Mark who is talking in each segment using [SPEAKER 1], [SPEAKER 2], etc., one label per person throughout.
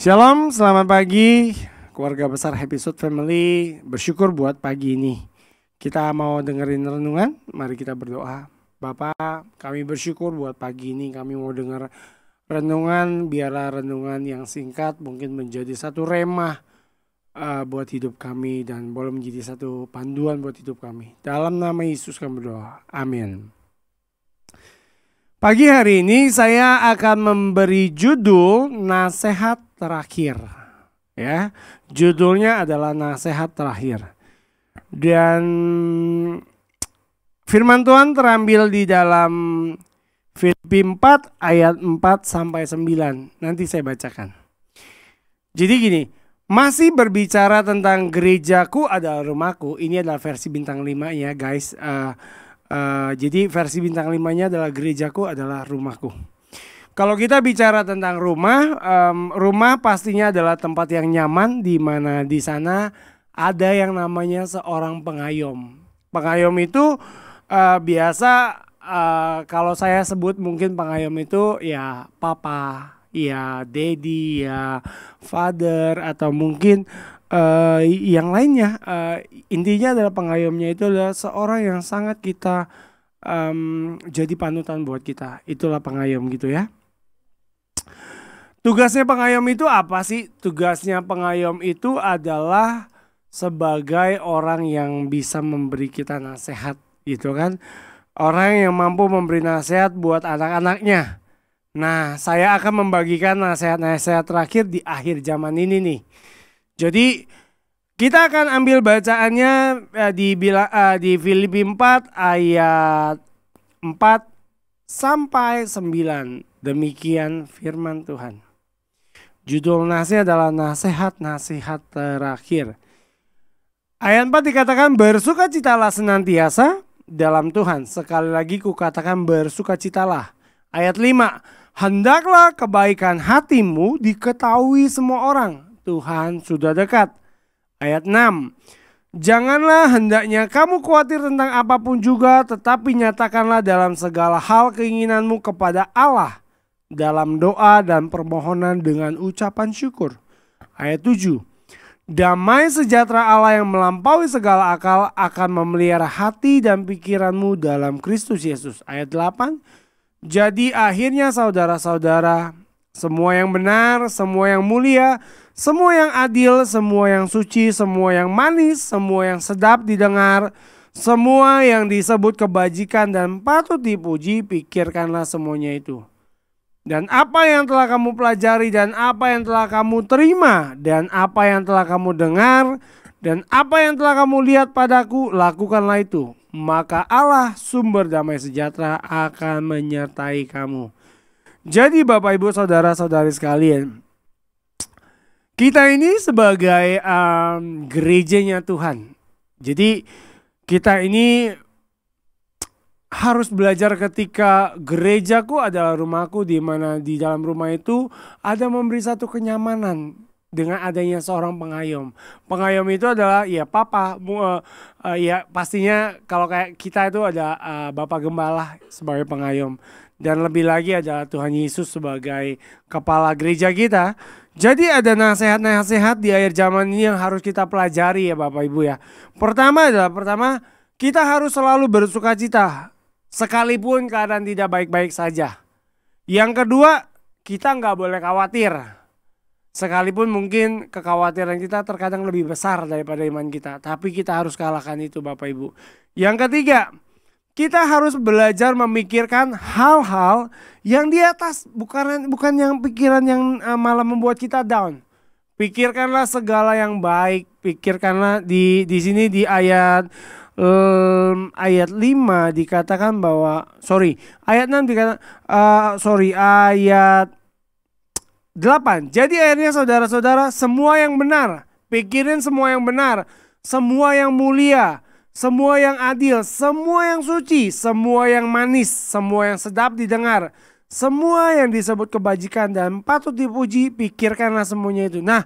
[SPEAKER 1] Shalom, selamat pagi keluarga besar Episode Family. Bersyukur buat pagi ini. Kita mau dengerin renungan, mari kita berdoa. Bapak, kami bersyukur buat pagi ini. Kami mau dengar renungan, biarlah renungan yang singkat mungkin menjadi satu remah buat hidup kami dan boleh menjadi satu panduan buat hidup kami. Dalam nama Yesus kami berdoa, amin. Pagi hari ini saya akan memberi judul nasihat terakhir. Ya, judulnya adalah nasihat terakhir. Dan firman Tuhan terambil di dalam Filipi 4 ayat 4 sampai 9. Nanti saya bacakan. Jadi gini, masih berbicara tentang gerejaku adalah rumahku. Ini adalah versi bintang 5 ya guys. Jadi versi bintang 5-nya adalah gerejaku adalah rumahku. Kalau kita bicara tentang rumah, rumah pastinya adalah tempat yang nyaman, di mana di sana ada yang namanya seorang pengayom. Pengayom itu biasa kalau saya sebut mungkin pengayom itu ya papa, ya daddy, ya father, atau mungkin yang lainnya. Intinya adalah pengayomnya itu adalah seorang yang sangat kita jadi panutan buat kita. Itulah pengayom gitu ya. Tugasnya pengayom itu apa sih? Tugasnya pengayom itu adalah sebagai orang yang bisa memberi kita nasihat gitu kan. Orang yang mampu memberi nasihat buat anak-anaknya. Nah, saya akan membagikan nasihat-nasihat terakhir di akhir zaman ini nih. Jadi kita akan ambil bacaannya di Filipi 4 ayat 4 sampai 9. Demikian firman Tuhan. Judul nasihat adalah nasihat-nasihat terakhir. Ayat 4 dikatakan, bersukacitalah senantiasa dalam Tuhan. Sekali lagi kukatakan bersukacitalah. Ayat 5, hendaklah kebaikan hatimu diketahui semua orang. Tuhan sudah dekat. Ayat 6, janganlah hendaknya kamu khawatir tentang apapun juga, tetapi nyatakanlah dalam segala hal keinginanmu kepada Allah dalam doa dan permohonan dengan ucapan syukur. Ayat 7, damai sejahtera Allah yang melampaui segala akal akan memelihara hati dan pikiranmu dalam Kristus Yesus. Ayat 8, jadi akhirnya saudara-saudara, semua yang benar, semua yang mulia, semua yang adil, semua yang suci, semua yang manis, semua yang sedap didengar, semua yang disebut kebajikan dan patut dipuji, pikirkanlah semuanya itu. Dan apa yang telah kamu pelajari, dan apa yang telah kamu terima, dan apa yang telah kamu dengar, dan apa yang telah kamu lihat padaku, lakukanlah itu. Maka Allah sumber damai sejahtera akan menyertai kamu. Jadi Bapak Ibu Saudara-saudari sekalian, kita ini sebagai gerejanya Tuhan. Jadi kita ini harus belajar ketika gerejaku adalah rumahku, di mana di dalam rumah itu ada memberi satu kenyamanan dengan adanya seorang pengayom. Pengayom itu adalah ya papa, ya pastinya kalau kayak kita itu ada Bapak Gembala sebagai pengayom. Dan lebih lagi adalah Tuhan Yesus sebagai kepala gereja kita. Jadi ada nasihat-nasihat di akhir zaman ini yang harus kita pelajari ya Bapak Ibu ya. Pertama kita harus selalu bersukacita sekalipun keadaan tidak baik-baik saja. Yang kedua, kita nggak boleh khawatir. Sekalipun mungkin kekhawatiran kita terkadang lebih besar daripada iman kita. Tapi kita harus kalahkan itu Bapak Ibu. Yang ketiga, kita harus belajar memikirkan hal-hal yang di atas, bukan yang pikiran yang malah membuat kita down. Pikirkanlah segala yang baik. Pikirkanlah di sini di ayat 5 dikatakan bahwa ayat 6 dikatakan ayat 8. Jadi akhirnya saudara-saudara, semua yang benar, pikirin semua yang benar, semua yang mulia, semua yang adil, semua yang suci, semua yang manis, semua yang sedap didengar, semua yang disebut kebajikan dan patut dipuji, pikirkanlah semuanya itu. Nah,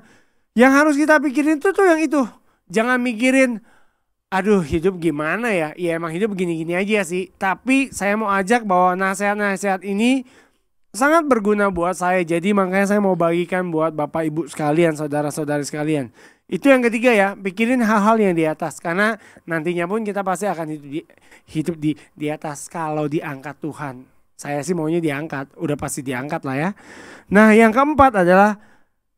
[SPEAKER 1] yang harus kita pikirin itu tuh yang itu. Jangan mikirin, aduh hidup gimana ya? Ya emang hidup gini-gini aja sih. Tapi saya mau ajak bahwa nasihat-nasihat ini sangat berguna buat saya. Jadi makanya saya mau bagikan buat Bapak Ibu sekalian, saudara-saudari sekalian. Itu yang ketiga ya, pikirin hal-hal yang di atas. Karena nantinya pun kita pasti akan hidup di atas kalau diangkat Tuhan. Saya sih maunya diangkat, udah pasti diangkat lah ya. Nah yang keempat adalah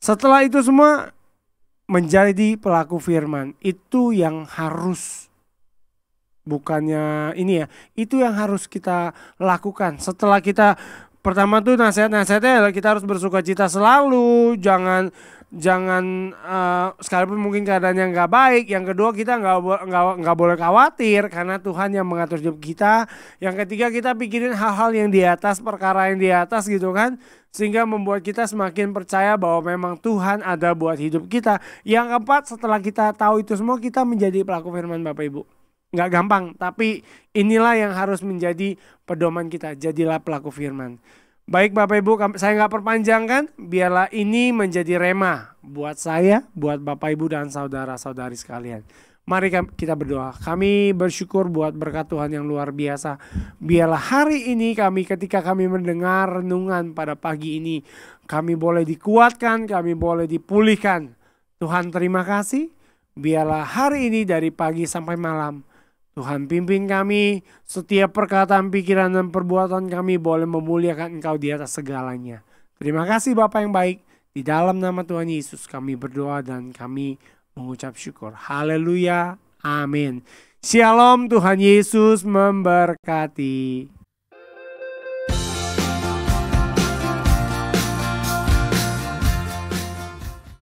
[SPEAKER 1] setelah itu semua menjadi pelaku firman. Itu yang harus, bukannya ini ya, itu yang harus kita lakukan. Setelah kita pertama tuh nasihatnya adalah kita harus bersuka cita selalu, jangan sekalipun mungkin keadaannya nggak baik. Yang kedua kita nggak boleh khawatir karena Tuhan yang mengatur hidup kita. Yang ketiga kita pikirin hal-hal yang di atas, perkara yang di atas gitu kan, sehingga membuat kita semakin percaya bahwa memang Tuhan ada buat hidup kita. Yang keempat, setelah kita tahu itu semua, kita menjadi pelaku firman Bapak Ibu. Nggak gampang, tapi inilah yang harus menjadi pedoman kita. Jadilah pelaku firman. Baik Bapak Ibu, saya nggak perpanjangkan. Biarlah ini menjadi rema buat saya, buat Bapak Ibu dan saudara-saudari sekalian. Mari kita berdoa. Kami bersyukur buat berkat Tuhan yang luar biasa. Biarlah hari ini ketika kami mendengar renungan pada pagi ini, kami boleh dikuatkan, kami boleh dipulihkan. Tuhan terima kasih. Biarlah hari ini dari pagi sampai malam, Tuhan pimpin kami, setiap perkataan, pikiran, dan perbuatan kami boleh memuliakan Engkau di atas segalanya. Terima kasih Bapa yang baik. Di dalam nama Tuhan Yesus kami berdoa dan kami mengucap syukur. Haleluya. Amin. Shalom, Tuhan Yesus memberkati.